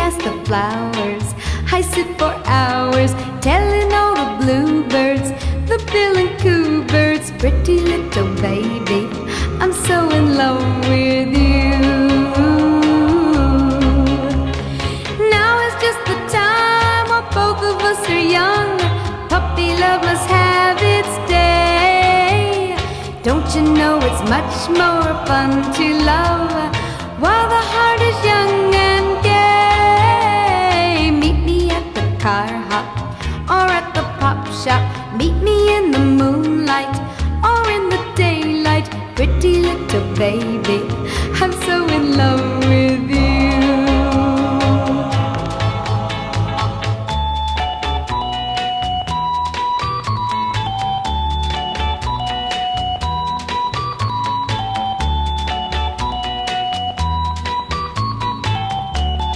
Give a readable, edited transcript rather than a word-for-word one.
past the flowers. I sit for hours telling all the bluebirds, the bill and coo birds, pretty little baby, I'm so in love with you. Now is just the time while both of us are young. Puppy love must have its day. Don't you know it's much more fun to love while the heart is young and gay? Meet me at the car hop or at the pop shop. Meet me in the moonlight or in the daylight. Pretty little baby, I'm so in love